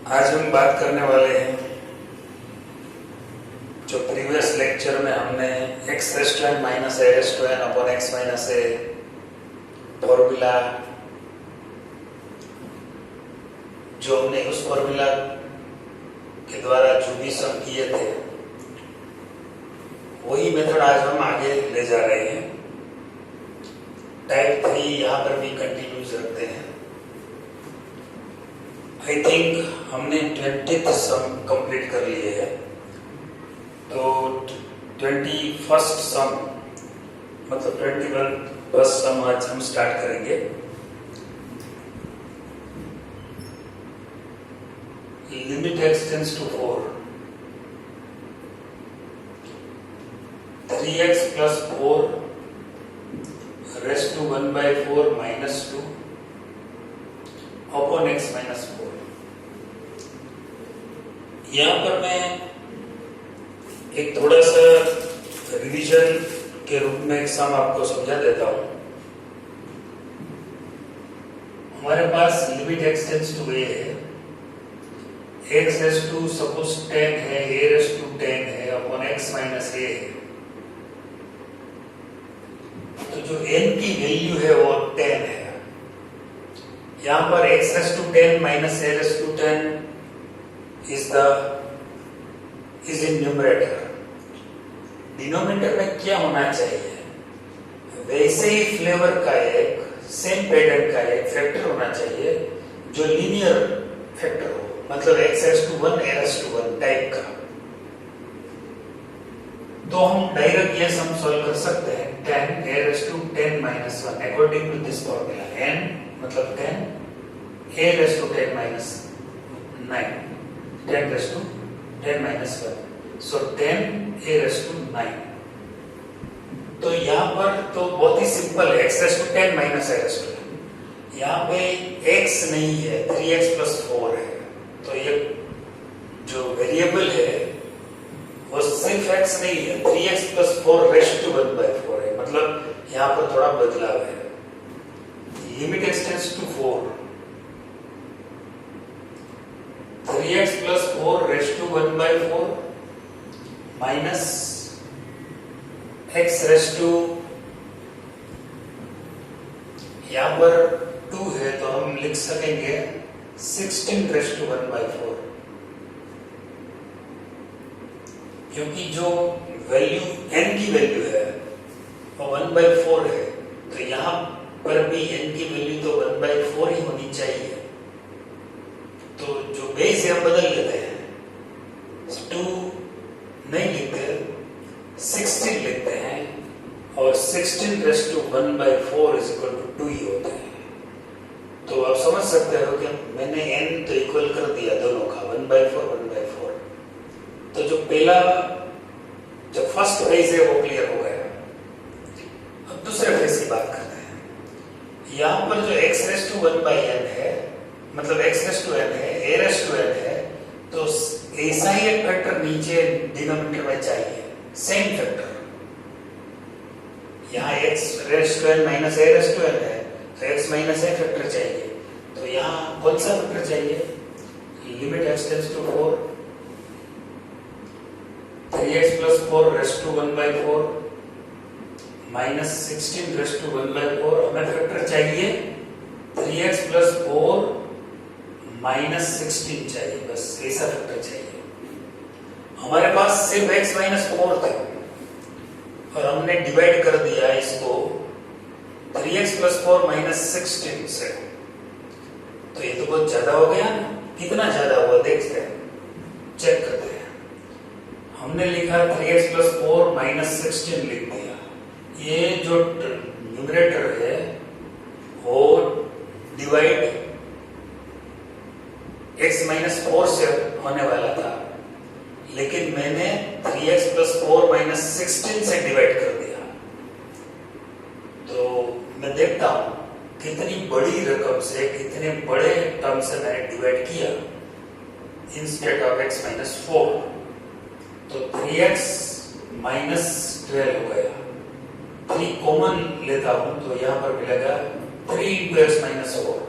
आज हम बात करने वाले हैं जो प्रीवियस लेक्चर में हमने x rest to n minus a rest to n upon x minus a formula जो हमने उस फॉर्मूला के द्वारा जो भी सम किए थे वही मेथड आज हम आगे ले जा रहे हैं। टाइप 3 यहाँ पर भी कंटिन्यूज रखते हैं। आई थिंक हमने 20th सम कंप्लीट कर लिए है, तो 21st सम मतलब 21st सम आज हम स्टार्ट करेंगे। Limit x tends to 4, 3x plus 4 raised to 1/4 minus 2 upon x minus 4। यहाँ पर मैं एक थोड़ा सा रिवीजन के रूप में एक सम आपको समझा देता हूँ। हमारे पास limit x tends to a है, x रेस्ट टू सपोज 10 है, a रेस्ट टू 10 है अपॉन x माइनस a है। तो जो n की वैल्यू है वो 10 है। यहाँ पर x rest to 10 minus a rest to 10 is in numerator। Denominator में क्या होना चाहिए? वैसे ही फ्लेवर का एक सेम पैटर्न का एक फैक्टर होना चाहिए जो लीनियर फैक्टर हो, मतलब x rest to 1 a rest to 1 type का। तो हम डायरेक्ट ये सम सॉल्व कर सकते हैं 10 a rest to 10 minus 1 according to this formula. n मतलब 10 a rest to 10 minus 9, 10 raised to 10 minus 1, so 10 a rest to 9। तो यहाँ पर तो बहुत ही सिंपल है, x rest to 10 minus a rest to. यहाँ पे x नहीं है, 3x प्लस 4 है। तो ये जो वेरिएबल है वो सिर्फ x नहीं है, 3x प्लस 4 रेस्ट टू 1/4 है, मतलब यहाँ पर थोड़ा बदलाव है। Limit x tends to 4, 3x plus 4 raised to 1/4 minus x rest to, यहाँ पर 2 है तो हम लिख सकेंगे 16 रेस्ट टू 1/4, क्योंकि जो वैल्यू n की वैल्यू है वो 1/4 है, तो यहाँ पर भी n की वैल्यू तो 1/4 ही होनी चाहिए। तो जो बेस है हम बदल लेते हैं, 2 नहीं लिखते, 16 लिखते हैं, और 16 raised to 1/4 is equal to 2 ही होते हैं। तो आप समझ सकते हो कि मैंने n तो इक्वल कर दिया दोनों का, 1/4 1/4। तो जो पहला जो फर्स्ट फेज है वो क्लियर हो गया। अब दूसरे फेज की बात करते हैं। यहाँ पर जो x रेस्ट टू 1/n है, मतलब x रेस्ट टू n है, a रेस्ट टू n है, तो ऐसा ही एक फैक्टर नीचे डिनोमिनेटर में चाहिए, सेम फैक्टर। यहाँ x rest to n minus a rest to n है, तो x माइनस a फैक्टर चाहिए। तो यहाँ कौन सा फैक्टर चाहिए? Limit x tends to 4, 3x plus 4 raised to 1/4 minus 16 raised to 1/4। हमें फैक्टर चाहिए 3x प्लस 4 माइनस 16 चाहिए, बस ऐसा फैक्टर चाहिए। हमारे पास सिर्फ x माइनस 4 थे और हमने डिवाइड कर दिया इसको 3x प्लस 4 माइनस 16 से। तो ये तो बहुत ज्यादा हो गया ना? कितना ज्यादा हुआ देखते हैं, चेक करते हैं। हमने लिखा 3x प्लस 4 माइनस 16 लिख दिया। ये जो न्यूमरेटर है वो डिवाइड x माइनस 4 से होने वाला था, लेकिन मैंने 3x प्लस 4 माइनस 16 से डिवाइड कर दिया। तो मैं देखता हूं कितनी बड़ी रकम से, कितने बड़े टर्म से मैंने डिवाइड किया इंस्टेड ऑफ x माइनस 4। तो 3x माइनस 12 हो गया। 3 कॉमन लेता हूं तो यहाँ पर मिलेगा 3 into x माइनस 4।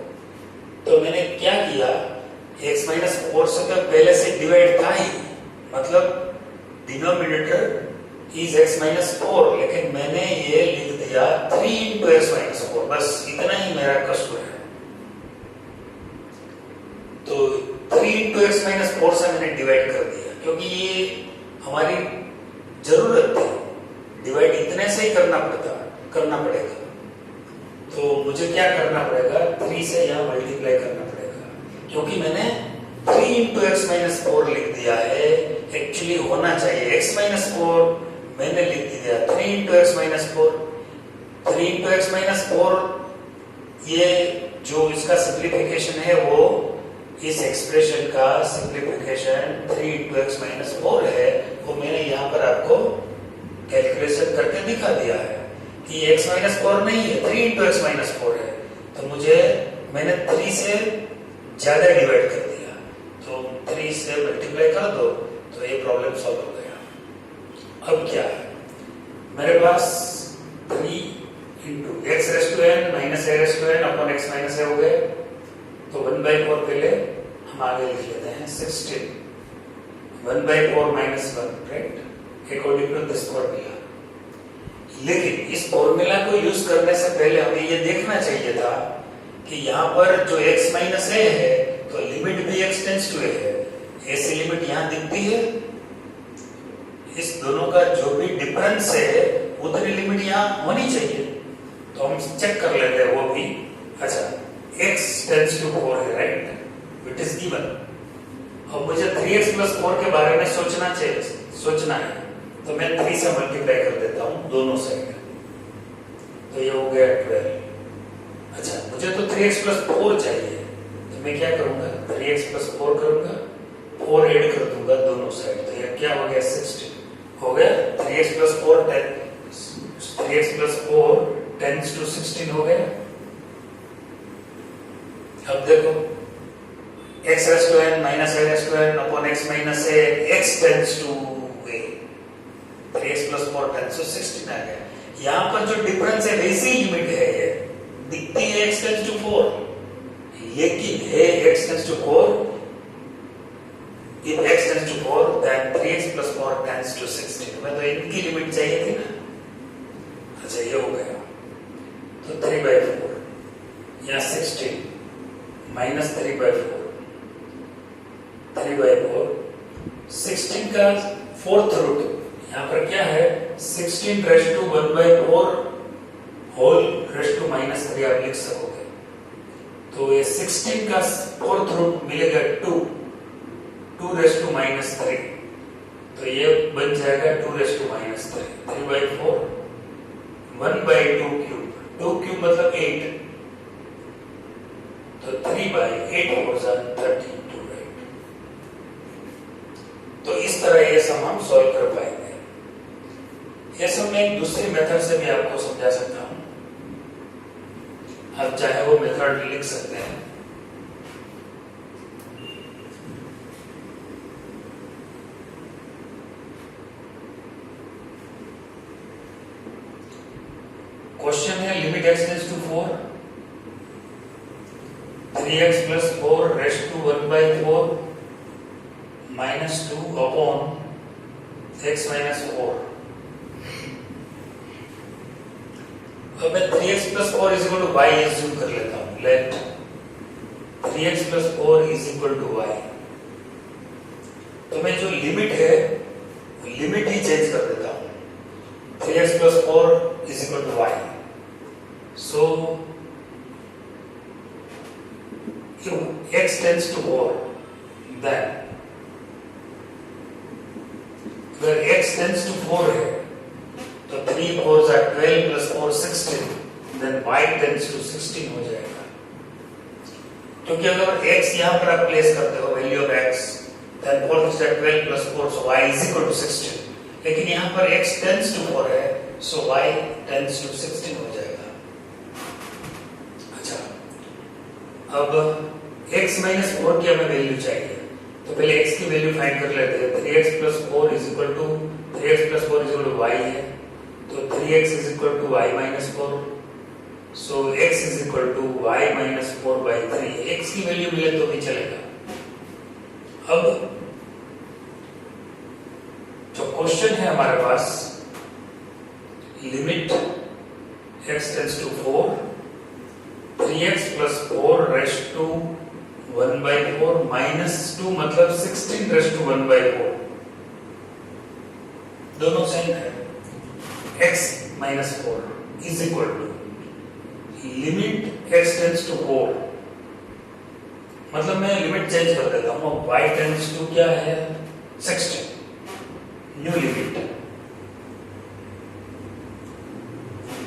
तो मैंने क्या किया, x माइनस 4 से तो पहले से डिवाइड था ही, मतलब डिनोमिनेटर इज x माइनस 4, लेकिन मैंने ये लिख दिया 3 into x माइनस 4, बस इतना ही मेरा कसूर है। तो 3 into x माइनस 4 से मैंने डिवाइड कर दिया, क्योंकि ये हमारी जरूरत थी, डिवाइड इतने से ही करना पड़ेगा। तो मुझे क्या करना पड़ेगा, 3 से यहाँ मल्टीप्लाई करना पड़ेगा, क्योंकि मैंने 3 into x माइनस 4 लिख दिया है। एक्चुअली होना चाहिए x माइनस 4, मैंने लिख दिया 3 into x minus 4। 3 into x minus 4, ये जो इसका सिंप्लीफिकेशन है वो इस एक्सप्रेशन का सिंप्लीफिकेशन 3 into x माइनस 4 है, वो मैंने यहाँ पर आपको कैलकुलेशन करके दिखा दिया है कि x माइनस 4 नहीं है, 3 into x माइनस 4 है। तो मैंने 3 से ज्यादा डिवाइड कर दिया, तो 3 से मल्टीप्लाई कर दो तो ये प्रॉब्लम सॉल्व हो गया। अब क्या है, मेरे पास 3 into x raise to n minus a raise to n upon x minus a हो गए। तो 1/4 पहले हम आगे लिख लेते हैं 16 1/4 माइनस 1, right, according to this formula. लेकिन इस फॉर्मूला को यूज करने से पहले हमें ये देखना चाहिए था कि यहाँ पर जो x माइनस a है तो लिमिट भी x टेंड्स टू a है, ऐसी लिमिट यहाँ दिखती है। इस दोनों का जो भी डिफरेंस है उतनी लिमिट यहाँ होनी चाहिए, तो हम चेक कर लेते हैं वो भी। अच्छा, x टेंड्स टू 4 है, राइट, इट इज गिवन। अब मुझे 3x प्लस 4 के बारे में सोचना है, तो मैं 3 से मल्टीप्लाई कर देता हूँ दोनों साइड, तो ये हो गया 12। अच्छा, मुझे तो 3x प्लस 4 चाहिए, तो मैं क्या करूंगा, 3x प्लस 4 करूंगा, 4 ऐड कर दूंगा दोनों साइड, तो ये क्या हो गया 16 हो गया। 3x प्लस 4 टेंड्स टू 16 हो गया। अब देखो x raise to n minus a raise to n upon x minus a, x tends to a, 3x plus 4 tends to 16 आ गया। यहाँ पर जो डिफरेंस है वैसी लिमिट है, ये दिखती है x टेंड्स टू 4, लेकिन है x tends to 4, if x tends to 4 then 3x plus 4 tends to 16, मैं तो इनकी लिमिट चाहिए थी ना। अच्छा, ये हो गया, तो 3/4 यहाँ 16 माइनस 3/4, 3/4 16 का 4th रूट, यहाँ पर क्या है 16 raise to 1/4 whole raise to minus 3 आप लिख सकोगे। तो ये 16 का 4th रूट मिलेगा 2 रेज़ टू माइनस 3, तो ये बन जाएगा 2 raise to minus 3, 3/4 1/2 cube, 2 cube मतलब 8, तो 3/8 हो जाए 32, राइट। तो इस तरह ये सम हम सॉल्व कर पाएंगे। ये सब मैं एक दूसरी मेथड से भी आपको समझा सकता हूं, आप चाहे वो मेथड लिख सकते हैं। क्वेश्चन है limit x tends to 4, 3x plus 4 raise to 1/4 minus 2 upon x minus 4। अब मैं 3x plus 4 is equal to y assume कर लेता हूँ। Let 3x plus 4 is equal to y, तो मैं जो लिमिट है लिमिट ही चेंज कर देता हूँ। 3x plus 4 is equal to y, so if x tends to 4, then अगर x tends to 4 है तो 3 4s are 12 plus 4 16, then y tends to 16 हो जाएगा। क्योंकि अगर x यहाँ पर आप प्लेस करते हो value of x, then 4 is 12 plus 4, so y is equal to 16, लेकिन यहाँ पर x tends to 4 है, so y tends to 16 हो जाएगा। अब x माइनस 4 की हमें वैल्यू चाहिए, तो पहले x की वैल्यू फाइंड कर लेते हैं। 3x plus 4 is equal to y है, तो 3x is equal to y minus 4, so x is equal to y minus 4/3। x की वैल्यू मिले तो भी चलेगा, अब जो क्वेश्चन है हमारे पास, limit x tends to 4, 3x plus 4 raised to 1/4 minus 2 मतलब 16 रेस्ट टू 1/4, दोनों सेम है। x minus 4 is equal to limit x tends to 4, मतलब मैं लिमिट चेंज कर देता हूँ। y टेंड्स टू क्या है 16, न्यू लिमिट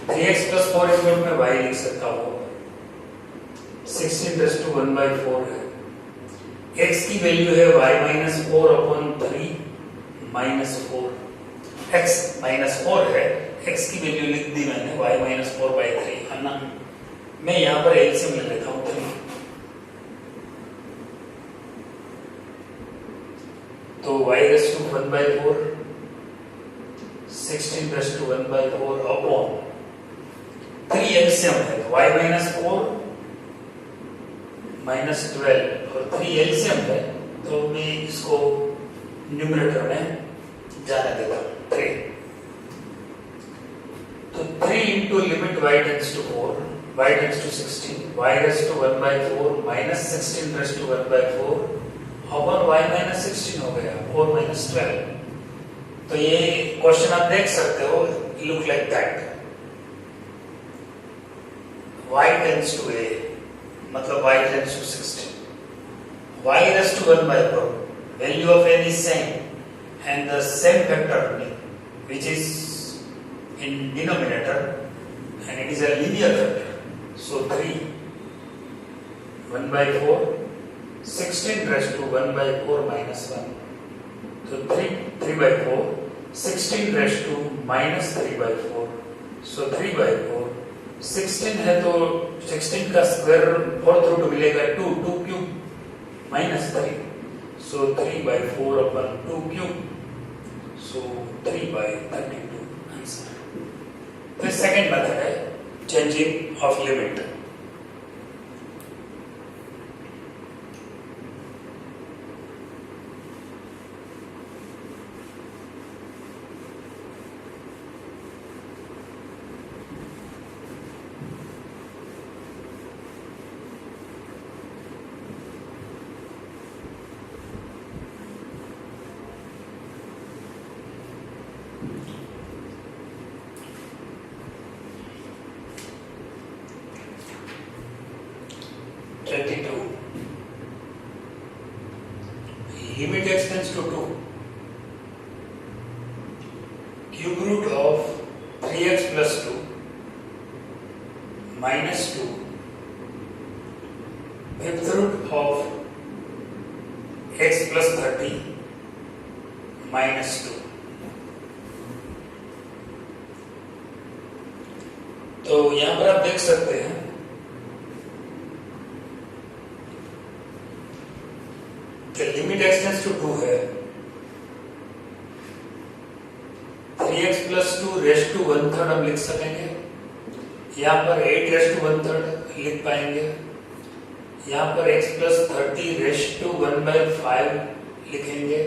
3x प्लस 4 इस में y लिख सकता हूँ, 16 रेज़ टू 1/4 है। x की वैल्यू है y minus 4 upon 3 minus 4, x minus 4 है, x की वैल्यू लिख दी मैंने y माइनस 4/3 है ना। मैं यहाँ पर एलसीएम ले लेता हूँ 3, तो y raise to 1/4 16 raise to 1/4 upon 3 LCM है, y माइनस 4 माइनस 12 और 3 एलसीएम है, तो मैं इसको न्यूमरेटर में जाने देता हूँ 3। तो 3 into limit y tends to 4, y tends to 16, y raise to 1/4 minus 16 raise to 1/4 upon y minus 16 हो गया 4 माइनस 12। तो ये क्वेश्चन आप देख सकते हो, look like that, y tends to a मतलब y tends to 16, y raised to 1/4, value of n is same and the same factor which is in denominator and it is a linear factor, so 3 1/4 16 raised to 1/4 minus 1, so 3/4 16 raised to minus 3/4, so 3/4 16 है तो 16 का square 4th root मिलेगा 2 cube minus 3, सो 3/4 अपन 2 cube, सो 3/32 answer. तो second method है changing of limit. Limit x tends to 2, cube root of 3x plus 2 minus 2, fifth root of x plus 30 minus 2। तो यहां पर आप देख सकते हैं कि लिमिट x टेंड्स टू 2 है, 3x प्लस 2 रेज़ टू 1/3 हम लिख सकेंगे, यहाँ पर 8 रेज़ टू 1/3 लिख पाएंगे, यहाँ पर x प्लस 30 रेज़ टू 1/5 लिखेंगे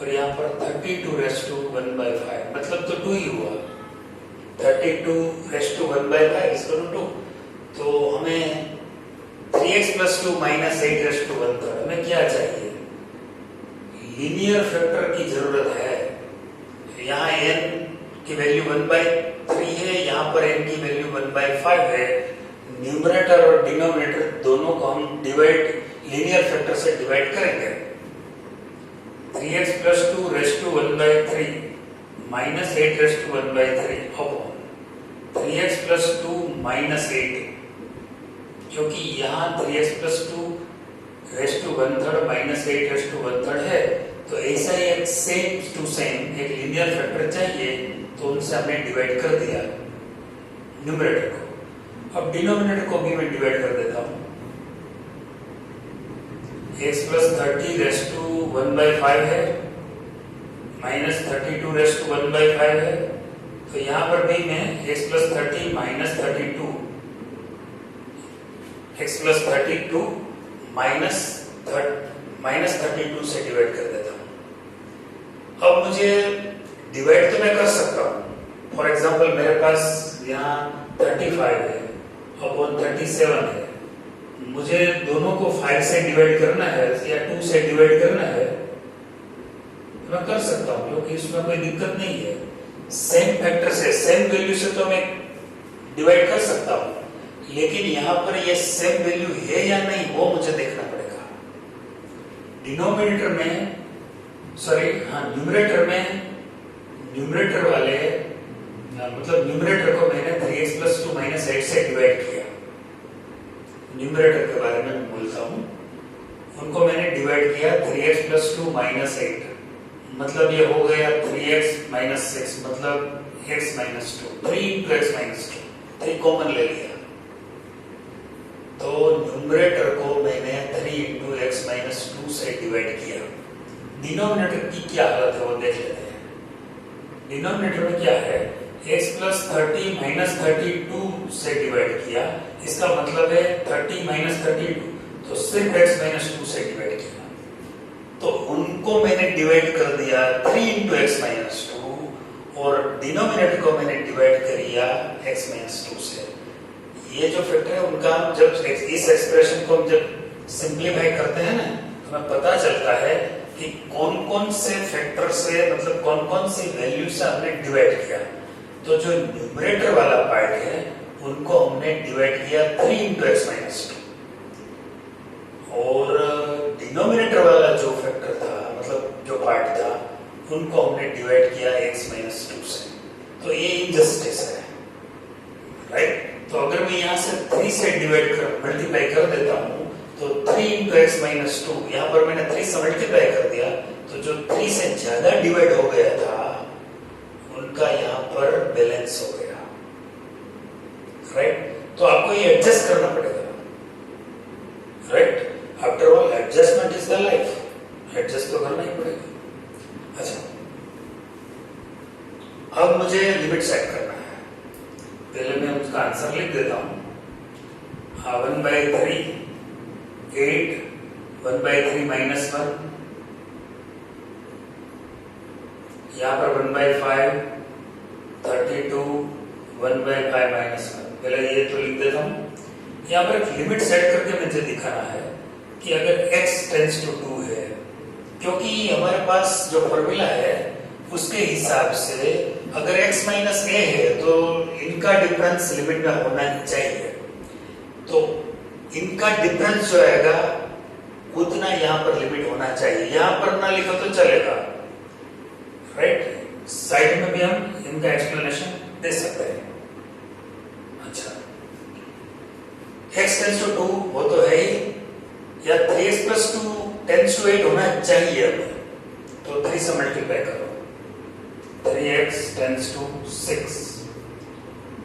और यहाँ पर 32 रेज़ टू 1/5, मतलब तो 2 ही हुआ, 32 रेज़ टू 1/5 इसको 2। तो हमें 3x plus 2 minus 8 raise to 1/3, हमें क्या चाहिए, लीनियर फैक्टर की जरूरत है। यहाँ n की वैल्यू 1/3 है, यहाँ पर n की वैल्यू 1/5 है। न्यूमरेटर और डिनोमिनेटर दोनों को हम डिवाइड लीनियर फैक्टर से डिवाइड करेंगे। 3x plus 2 raise to 1/3 minus 8 raise to 1/3 upon 3x plus 2 minus 8, क्योंकि यहाँ 3x plus 2 raise to 1/3 minus 8 raise to 1/3 है, तो ऐसा ही एक सेम टू सेम एक लीनियर फैक्टर चाहिए, तो उनसे हमने डिवाइड कर दिया न्यूमरेटर को। अब डिनोमिनेटर को भी मैं डिवाइड कर देता हूँ, x प्लस 30 रेज़ टू 1/5 है माइनस 32 रेज़ टू 1/5 है, तो यहाँ पर भी मैं x plus 30 minus 32 x plus 32 minus -32 से डिवाइड कर देता हूँ। अब मुझे डिवाइड तो मैं कर सकता हूँ। फॉर एग्जाम्पल मेरे पास यहाँ 35 है अपॉन 37 है, मुझे दोनों को 5 से डिवाइड करना है या 2 से डिवाइड करना है, मैं कर सकता हूँ क्योंकि इसमें कोई दिक्कत नहीं है। सेम फैक्टर से, सेम वैल्यू से तो मैं डिवाइड कर सकता हूँ, लेकिन यहाँ पर ये सेम वैल्यू है या नहीं वो मुझे देखना पड़ेगा। डिनोमिनेटर में न्यूमरेटर में, न्यूमरेटर वाले मतलब न्यूमरेटर को मैंने 3x + 2 - 8 से डिवाइड किया। न्यूमरेटर के बारे में बोलता हूँ, उनको मैंने डिवाइड किया 3x + 2 - 8, मतलब ये हो गया 3x - 6 मतलब x - 2, 3 × x - 2, 3 कॉमन ले लिया, तो न्यूमरेटर को मैंने 3 × x - 2 से डिवाइड किया। डिनोमिनेटर की क्या हालत है वो देख लेते हैं। डिनोमिनेटर में क्या है, x + 30 - 32 से डिवाइड किया, इसका मतलब है 30 - 32, तो सिर्फ x - 2 से डिवाइड किया, तो उनको मैंने डिवाइड कर दिया 3 × x - 2 और डिनोमिनेटर को मैंने डिवाइड कर दिया x - 2 से। ये जो फैक्टर है उनका जब इस एक्सप्रेशन को हम जब सिंप्लीफाई करते हैं ना, तो हमें पता चलता है कि कौन कौन से फैक्टर से, मतलब कौन कौन सी वैल्यू से हमने डिवाइड किया। तो जो न्यूमरेटर वाला पार्ट है उनको हमने डिवाइड किया 3 × x - 2 और डिनोमिनेटर वाला जो फैक्टर था, मतलब जो पार्ट था, उनको हमने डिवाइड किया x - 2 से। तो ये इनजस्टिस है, राइट। तो अगर मैं यहाँ से 3 से डिवाइड कर मल्टीप्लाई कर देता हूँ, तो 3 × x - 2, यहाँ पर मैंने 3 से मल्टीप्लाई कर दिया, तो जो 3 से ज्यादा डिवाइड हो गया था उनका यहाँ पर बैलेंस हो गया, राइट। तो आपको ये एडजस्ट करना पड़ेगा, right. After all adjustment is the life, adjust तो करना ही पड़ेगा। अच्छा, अब मुझे लिमिट सेट करना है। पहले मैं उसका आंसर लिख देता हूं। 1/3 8 1/3 -1, यहाँ पर 1/5 32 1/5 -1। पहले ये तो लिख देता हूँ। यहाँ पर एक लिमिट सेट करके मुझे दिखाना है कि अगर x टेंड्स टू 2 है, क्योंकि हमारे पास जो फॉर्मूला है उसके हिसाब से अगर x - a है तो इनका डिफरेंस लिमिट में होना चाहिए, तो इनका डिफरेंस जो आएगा उतना यहाँ पर लिमिट होना चाहिए। यहाँ पर ना लिखो तो चलेगा, राइट। साइड में भी हम इनका एक्सप्लेनेशन दे सकते हैं। अच्छा, x टेंड्स टू 2 वो तो है ही, या 3x + 2 टेंड्स टू 8 होना चाहिए हमें, तो 3 से मल्टीप्लाई करो, 3x टेंड्स टू 6।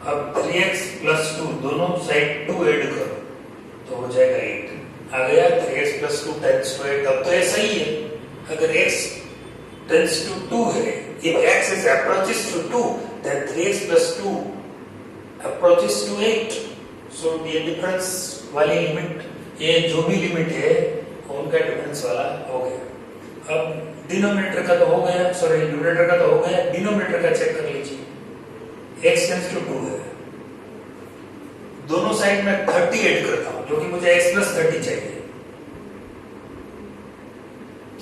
अब 3x + 2 दोनों साइड 2 ऐड करो तो हो जाएगा 8। आ गया 3x + 2 टेंड्स टू 8। अब तो ये सही है, अगर x टेंड्स टू 2 है, if x is approaches to 2, then 3x + 2 approaches to 8। so ये डिफरेंस वाली लिमिट, ये जो भी लिमिट है उनका डिफरेंस वाला हो गया। अब डिनोमिनेटर का तो हो गया, सॉरी न्यूमरेटर का तो हो गया, डिनोमिनेटर का चेक कर लीजिए। x टेंड्स टू 2 है, दोनों साइड में 30 ऐड करता हूं क्योंकि मुझे x + 30 चाहिए,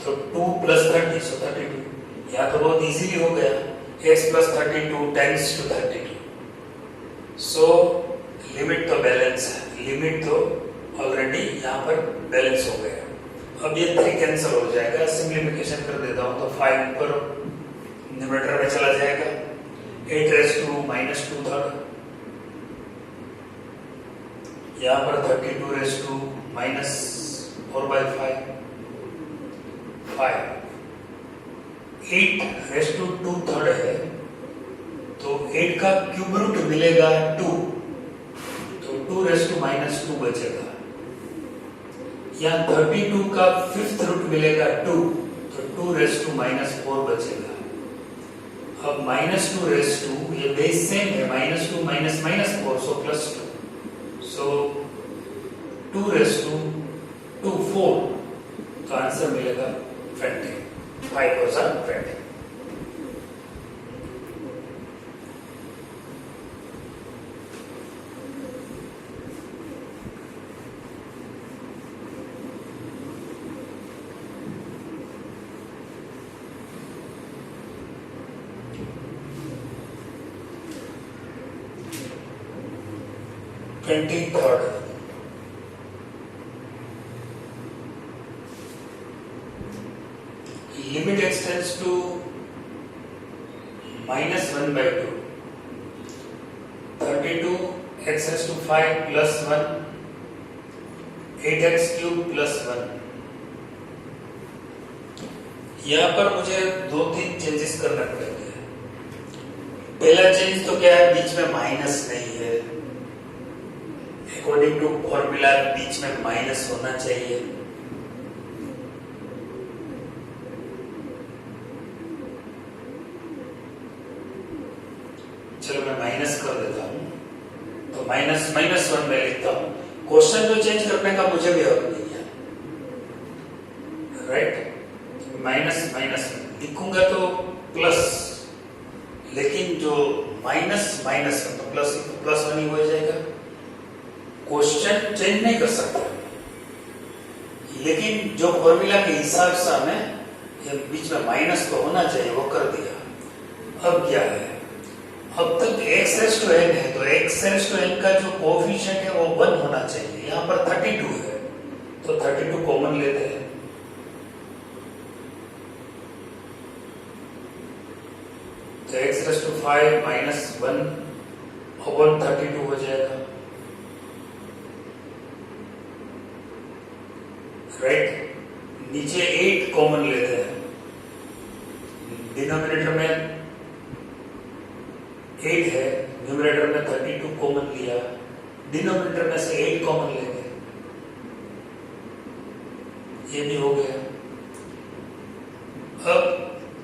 तो 2 + 30 so 32। या तो बहुत इजीली हो गया, x + 32 tends to 32। So limit तो बैलेंस है, लिमिट तो ऑलरेडी यहाँ पर बैलेंस हो गया। अब ये 3 कैंसिल हो जाएगा, सिंप्लीफिकेशन कर देता हूँ तो 5 पर न्यूमरेटर में चला जाएगा, 8 - 2/3, यहाँ पर 32 - 4/5, 5 8 2/3 है, तो 8 का क्यूब रूट मिलेगा 2, तो 2 - 2 बचेगा। यहाँ 32 का 5th रूट मिलेगा 2, तो 2 - 4 बचेगा। अब -2 ये बेस सेम है, -2 - -4 सो +2, सो 2 4, तो आंसर मिलेगा 20, 5,020। Third, limit extends to -1 by 2. 32 x raised to 5 plus 1, 8x cube plus 1। यहाँ पर मुझे 2-3 चेंजेस करने पड़ेंगे। पहला चेंज तो क्या है, बीच में माइनस नहीं है। अकॉर्डिंग टू फॉर्मूला बीच में माइनस होना चाहिए। चलो मैं माइनस कर देता हूं, तो -1 मैं लिखता हूं। क्वेश्चन तो चेंज करने का मुझे भी हक नहीं है, राइट। माइनस लिखूंगा तो प्लस, लेकिन जो माइनस तो प्लस 1 ही हो जाएगा। क्वेश्चन चेंज नहीं कर सकते, लेकिन जो फॉर्मूला के हिसाब से हमें बीच में माइनस तो होना चाहिए, वो कर दिया। अब क्या है, अब तक x रेज़ टू n है, तो x रेज़ टू n का जो कोएफिशिएंट है वो 1 होना चाहिए। यहाँ पर 32 है, तो 32 कॉमन लेते हैं। तो x raise to 5 minus 1 upon 32 हो जाएगा, राइट। नीचे 8 कॉमन लेते हैं, डिनोमिनेटर में 8 है, न्यूमरेटर में 32 कॉमन लिया, डिनोमिनेटर में से 8 कॉमन लेंगे, ये भी हो गया। अब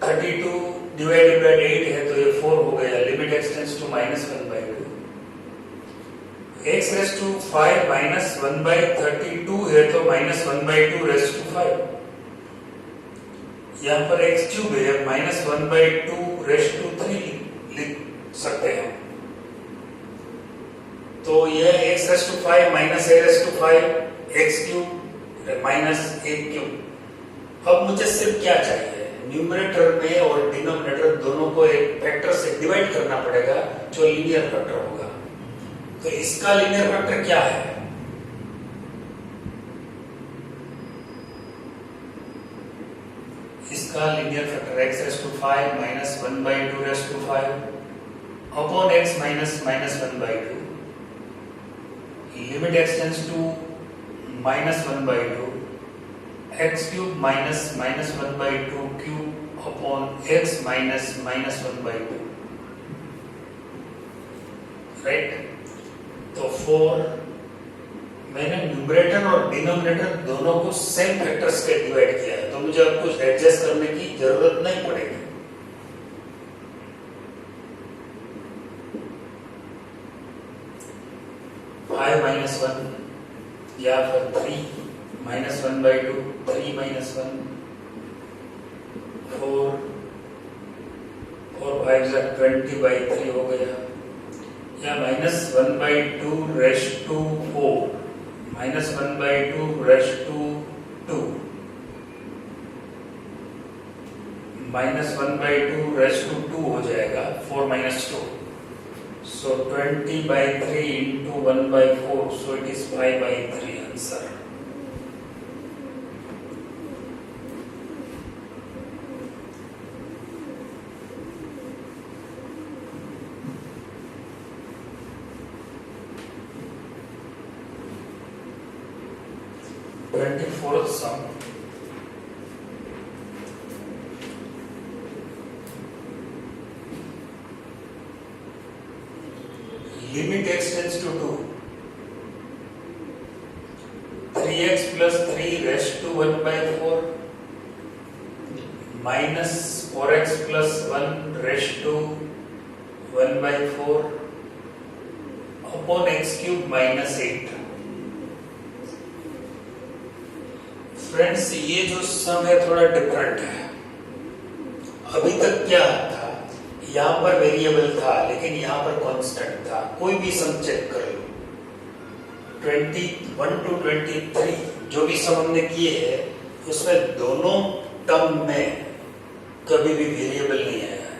32 डिवाइडेड बाय 8 है, तो ये 4 हो गया। Limit x tends to -1 by 2। x raise to 5 -1 by 32 है, तो -1 by 2 रेज़ टू 5। यहाँ पर x क्यूब है, -1 by 2 रेज़ टू 3 लिख सकते हैं। तो यह x raise to 5 minus a raise to 5 x cube minus a cube. अब मुझे सिर्फ क्या चाहिए, न्यूमरेटर में और डिनोमिनेटर दोनों को एक फैक्टर से डिवाइड करना पड़ेगा, जो लीनियर फैक्टर होगा। तो इसका लीनियर फैक्टर क्या है, इसका linear factor x raise to 5 -1 by 2 raise to 5 upon x minus -1 by 2। Limit x tends to -1 by 2, x cube minus -1 by 2 cube upon x minus -1 by 2, right. तो 4 मैंने न्यूमरेटर और denominator दोनों को सेम फैक्टर्स के divide किया है, तो मुझे अब कुछ एडजस्ट करने की जरूरत नहीं पड़ेगी। -1 या फिर 3 -1 by 2, 3 -1, 4 5 20 by 3 हो गया, या -1 by 2 raise to 4, -1 by 2 raise to 2, -1 by 2 raise to 2 हो जाएगा, 4 - 2। So 20 by 3 into 1 by 4, so it is 5 by 3 answer. Fourth sum. Limit extends to 2. 3x plus 3 raised to 1 by 4 minus 4x plus 1 raised to 1 by 4 upon x cube minus 8. Friends ये जो सम है थोड़ा different है। अभी तक क्या था, यहाँ पर वेरिएबल था लेकिन यहाँ पर कांस्टेंट था। कोई भी सम चेक कर लो, 21 to 23 जो भी सम हमने किए हैं उसमें दोनों टर्म में कभी भी वेरिएबल नहीं आया है।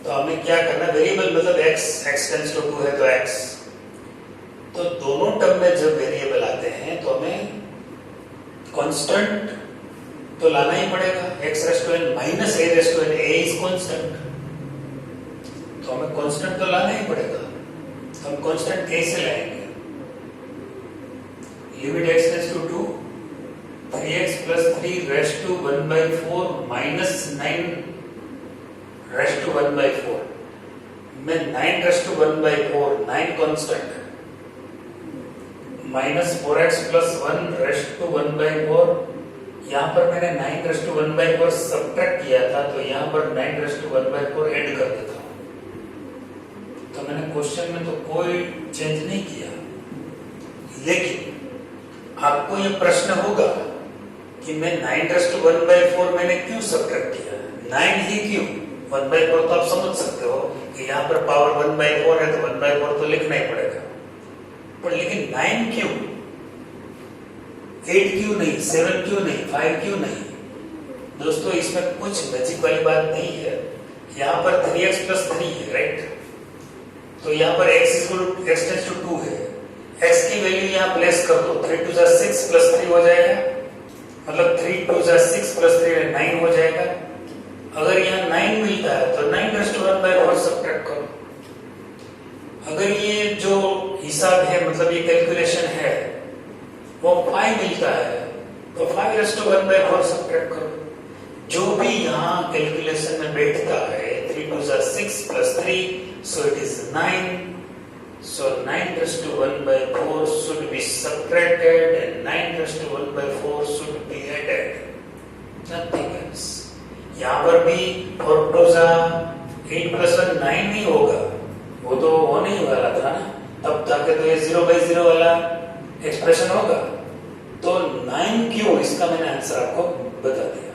तो हमें क्या करना, वेरिएबल मतलब x टेंड्स टू 2 है तो x, तो दोनों टर्म में जब वेरिएबल आते हैं तो हमें कांस्टेंट तो लाना ही पड़ेगा। x raise to n minus a raise to n, a is constant, तो हमें कांस्टेंट तो लाना ही पड़ेगा। तो हम कांस्टेंट कैसे लाएंगे, limit x tends to 2, 3x plus 3 raised to 1 by 4 minus 9 raised to 1 by 4 में 9 raised to 1 by 4, 9 कांस्टेंट है, minus 4x plus 1 raised to 1 by 4, यहाँ पर मैंने 9 raised to 1 by 4 सब्ट्रैक्ट किया था तो यहाँ पर 9 raised to 1 by 4 ऐड कर देता हूँ। तो मैंने क्वेश्चन में तो कोई चेंज नहीं किया, लेकिन आपको ये प्रश्न होगा कि मैं 9 raised to 1 by 4 मैंने क्यों सब्ट्रैक्ट किया, 9 ही क्यों, 1 by 4 तो आप समझ सकते हो कि यहाँ पर पावर 1 by 4 है तो 1 by 4 तो लिखना ही पड़ेगा, पर लेकिन 9 क्यों, 8 क्यों नहीं, 7 क्यों नहीं, 5 क्यों नहीं। दोस्तों इसमें कुछ मैजिक वाली बात नहीं है। यहाँ पर 3x plus 3 है, राइट, तो यहाँ पर x टेंड्स टू 2 है, x की वैल्यू यहाँ प्लेस कर दो, 3 2 6 plus 3 हो जाएगा, मतलब 3 2 6 plus 3 9 हो जाएगा। अगर यहाँ 9 मिलता है तो 9 raised to 1 by 4 सब्ट्रैक्ट करो। अगर ये जो हिसाब है, मतलब ये कैलकुलेशन है, वो 5 मिलता है तो 5 raised to 1 by 4 सब्ट्रैक्ट करो। जो भी यहाँ कैलकुलेशन में बैठता है, 3 2 6 plus 3, so it is 9, so 9 raised to 1 by 4 should be subtracted and 9 raised to 1 by 4 should be added, nothing else। यहाँ पर भी 4 2 8 plus 1 9 नहीं होगा, वो तो होने ही वाला था ना, तब जाके तो ये 0 by 0 वाला एक्सप्रेशन होगा। तो 9 क्यों, इसका मैंने आंसर आपको बता दिया।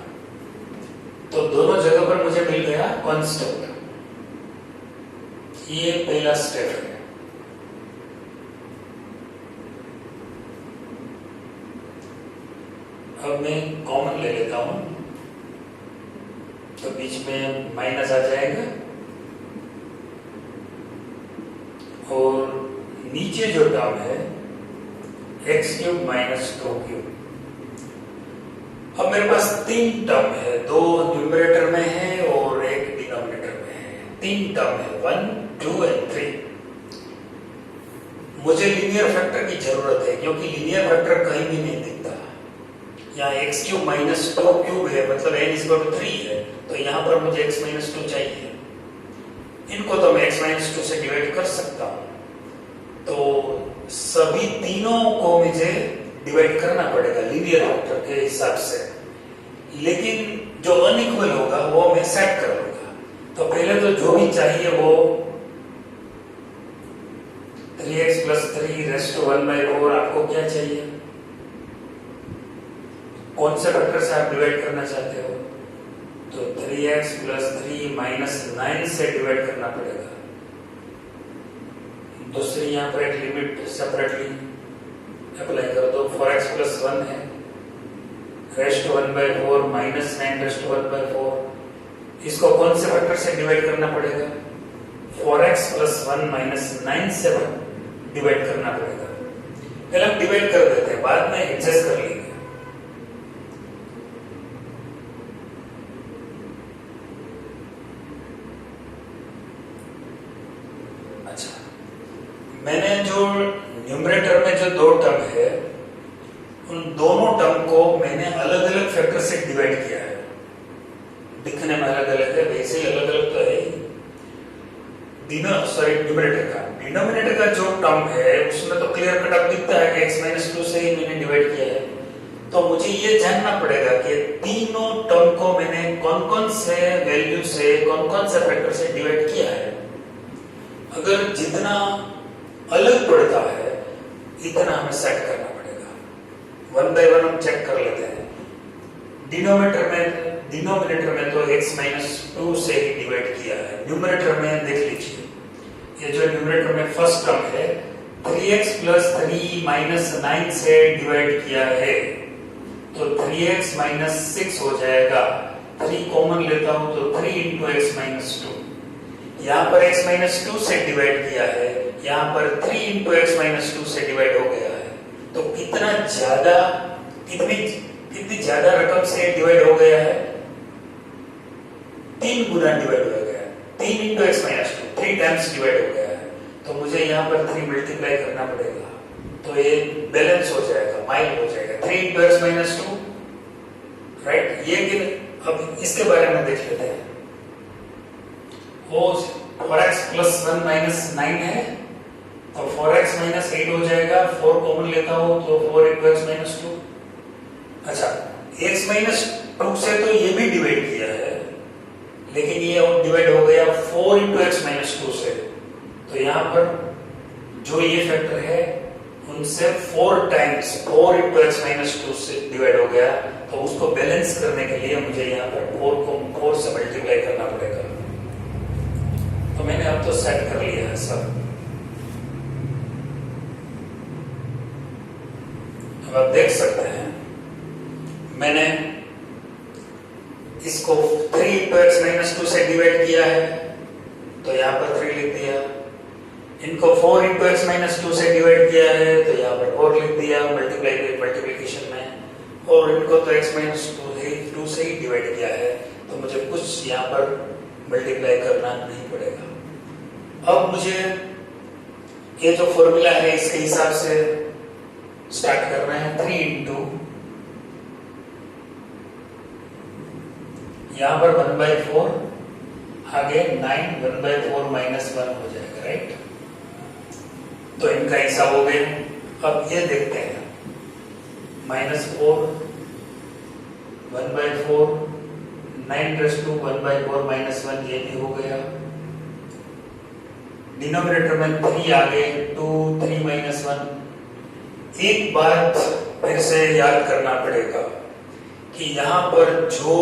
तो दोनों जगह पर मुझे मिल गया कांस्टेंट, ये पहला स्टेप है। अब मैं कॉमन ले लेता हूं, तो बीच में माइनस आ जाएगा और नीचे जो टर्म है x क्यूब माइनस 2 क्यूब। अब मेरे पास 3 टर्म है, 2 न्यूमरेटर में है और एक डिनोमिनेटर में है। 3 टर्म है, 1 2 और 3। मुझे लीनियर फैक्टर की जरूरत है क्योंकि लीनियर फैक्टर कहीं भी नहीं दिखता। यहाँ x क्यूब माइनस 2 क्यूब है, मतलब n इक्वल टू 3 है, तो यहाँ पर मुझे x माइनस 2 चाहिए। इनको तो मैं x माइनस 2 से डिवाइड कर सकता हूँ, तो सभी तीनों को मुझे डिवाइड करना पड़ेगा लीनियर फैक्टर के हिसाब से, लेकिन जो अनइक्वल होगा वो मैं सेट कर लूंगा। तो पहले तो जो भी चाहिए वो 3x plus 3 raised to 1 by 4, आपको क्या चाहिए, कौन से फैक्टर से आप डिवाइड करना चाहते हो, तो 3x plus 3 minus 9 से डिवाइड करना पड़ेगा। दूसरी यहाँ पर एक लिमिट सेपरेटली अप्लाई कर दो, 4x plus 1 है, raised to 1 by 4 minus 9 raised to 1 by 4, इसको कौन से फैक्टर से डिवाइड करना पड़ेगा, 4x plus 1 minus 9 से डिवाइड करना पड़ेगा। पहले हम डिवाइड कर देते हैं, बाद में एडजस्ट कर लेंगे। अच्छा, मैंने जो न्यूमरेटर में जो 2 टर्म है, उन दोनों टर्म को मैंने अलग अलग फैक्टर से डिवाइड किया है। दिखने में अलग अलग है, वैसे ही अलग अलग तो है। डिनोमिनेटर का जो टर्म है उसमें तो क्लियर कट अब दिखता है कि x माइनस 2 से ही मैंने डिवाइड किया है। तो मुझे ये जानना पड़ेगा कि तीनों टर्म को मैंने कौन कौन से वैल्यू से, कौन कौन से फैक्टर से डिवाइड किया है। अगर जितना अलग पड़ता है इतना हमें सेट करना पड़ेगा। 1 by 1 हम चेक कर लेते हैं। डिनोमिनेटर में तो x माइनस 2 से ही डिवाइड किया है। न्यूमरेटर में देख लीजिए, ये जो न्यूमरेटर में फर्स्ट टर्म है 3x प्लस 3 माइनस 9 से डिवाइड किया है, तो 3x माइनस 6 हो जाएगा। 3 कॉमन लेता हूं तो 3 इंटू एक्स माइनस 2। यहाँ पर x माइनस 2 से डिवाइड किया है, यहाँ पर 3 इंटू एक्स माइनस 2 से डिवाइड हो गया है। तो कितना ज्यादा, कितनी ज्यादा रकम से डिवाइड हो गया है? 3 गुना डिवाइड हो गया है। 3 into x minus 2, 3 times divide हो गया है। तो मुझे यहाँ पर 3 मल्टीप्लाई करना पड़ेगा, तो ये बैलेंस हो जाएगा, माइल हो जाएगा। 3 इंटू एक्स माइनस 2, राइट। ये अब इसके बारे में देख लेते हैं। वो 4x प्लस 1 माइनस 9 है, तो 4x माइनस 8 हो जाएगा। 4 कॉमन लेता हूं तो 4 इंटू एक्स माइनस 2। अच्छा, x माइनस 2 से तो ये भी डिवाइड किया है, लेकिन ये डिवाइड हो गया 4 इंटू एक्स माइनस 2 से। तो यहाँ पर जो ये फैक्टर है उनसे 4 टाइम्स 4 इंटू एक्स माइनस 2 से डिवाइड हो गया। तो उसको बैलेंस करने के लिए मुझे यहाँ पर 4 को 4 से मल्टीप्लाई करना पड़ेगा। तो मैंने अब तो सेट कर लिया है सब। अब आप देख सकते हैं मैंने इसको 3 इंटू एक्स माइनस 2 से डिवाइड किया है, तो यहाँ पर 3 लिख दिया। इनको 4 इंटू एक्स माइनस 2 से डिवाइड किया है, तो यहाँ पर 4 लिख दिया मल्टीप्लिकेशन में। और इनको तो x माइनस 2 से ही डिवाइड किया है, तो मुझे कुछ यहाँ पर मल्टीप्लाई करना नहीं पड़ेगा। अब मुझे ये जो फॉर्मूला है इसके हिसाब से स्टार्ट करना है। 3 इंटू यहाँ पर 1/4, आगे 9 1/4 माइनस 1 हो जाएगा, राइट। तो इनका हिसाब हो गया। अब ये देखते हैं, -4 1/4 9 रेज़ टू 1/4 माइनस 1, ये भी हो गया। डिनोमिनेटर में 3 आगे 2 3 माइनस 1। एक बात फिर से याद करना पड़ेगा कि यहाँ पर जो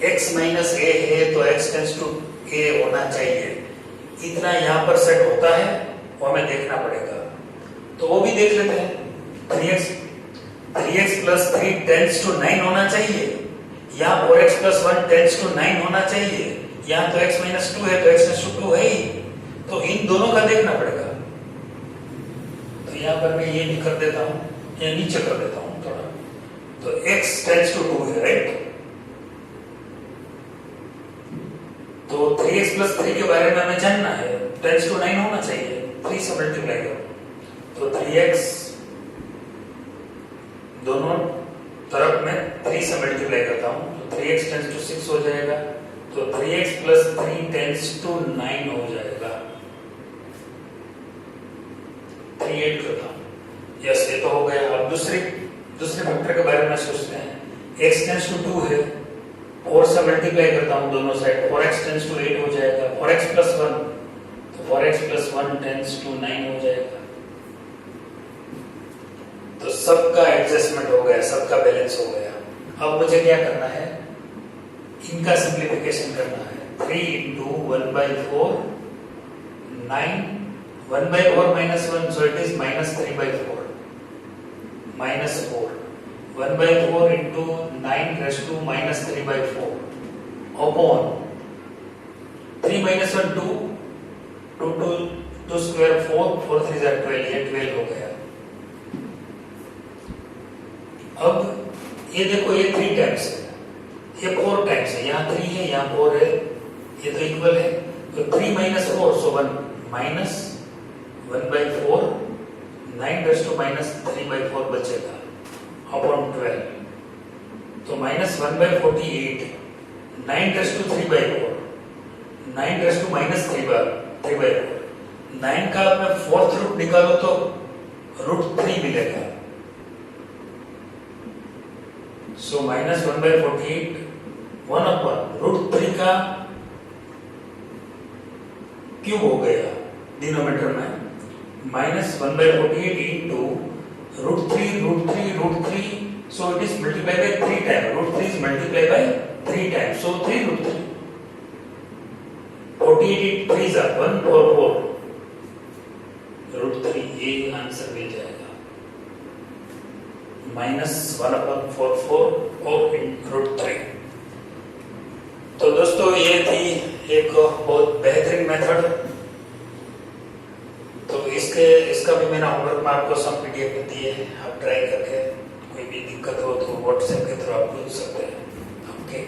x माइनस a है तो x टेंस टू a होना चाहिए। इतना यहाँ पर सेट होता है, वो हमें देखना पड़ेगा। तो वो भी देख लेते हैं। 3x प्लस 3 टेंस टू 9 होना चाहिए, यहाँ 4x प्लस 1 टेंस टू 9 होना चाहिए। यहाँ तो x माइनस 2 है तो x टेंस टू 2 है ही, तो इन दोनों का देखना पड़ेगा। तो यहाँ पर मैं ये भी कर देता हूँ, या नीचे कर देता हूँ थोड़ा। तो x टेंस टू 2 है, राइट। तो 3x प्लस 3 के बारे में हमें जानना है, टेंस टू 9 होना चाहिए। 3 से मल्टीप्लाई करो तो 3x, दोनों तरफ में 3 से मल्टीप्लाई करता हूं तो 3x टेंस टू 6 हो जाएगा। तो 3x प्लस 3 टेंस टू 9 हो जाएगा। 3 ऐड करता हूं। यस, ये तो हो गया। अब दूसरे फैक्टर के बारे में सोचते हैं। x टेंस टू 2 है, 4 से मल्टीप्लाई करता हूं दोनों साइड, 4x टेंस टू 8 हो जाएगा। 4x प्लस 1 तो 4x प्लस 1 टेंस टू 9 हो जाएगा। तो सबका एडजस्टमेंट हो गया, सबका बैलेंस हो गया। अब मुझे क्या करना है, इनका सिंप्लीफिकेशन करना है। 3 इंटू 1/4 9 1/4 माइनस 1, so it is -3/4 -4 1/4 into 9 raised to -3/4 upon 3 minus 1 2 2 square 4 4 3 are 12, ये 12 हो गया। अब ये देखो, ये 3 टाइम्स है, ये 4 टाइम्स है। यहाँ 3 है, यहाँ 4 है, ये तो इक्वल है। तो 3 minus 4 so 1 minus 1/4 9 raised to -3/4 बचेगा अपॉन 12। तो -1/48 9 raised to 3/4 9 raised to -3/4 9 का मैं 4th रूट निकालो तो √3 मिलेगा। सो -1/48 1 अपॉन √3 का क्यूब हो गया डिनोमिनेटर में, -1/48 into √3 √3 √3, so it is multiplied by 3 times, √3 48 3 जा 144 √3 ये आंसर मिल जाएगा -1/44 और √3। तो दोस्तों ये थी एक बहुत बेहतरीन मेथड। तो इसका भी मैंने होमवर्क में आपको सम PDF में दिए हैं, आप ट्राई करके कोई भी दिक्कत हो तो व्हाट्सएप के थ्रू आप पूछ सकते हैं। ओके।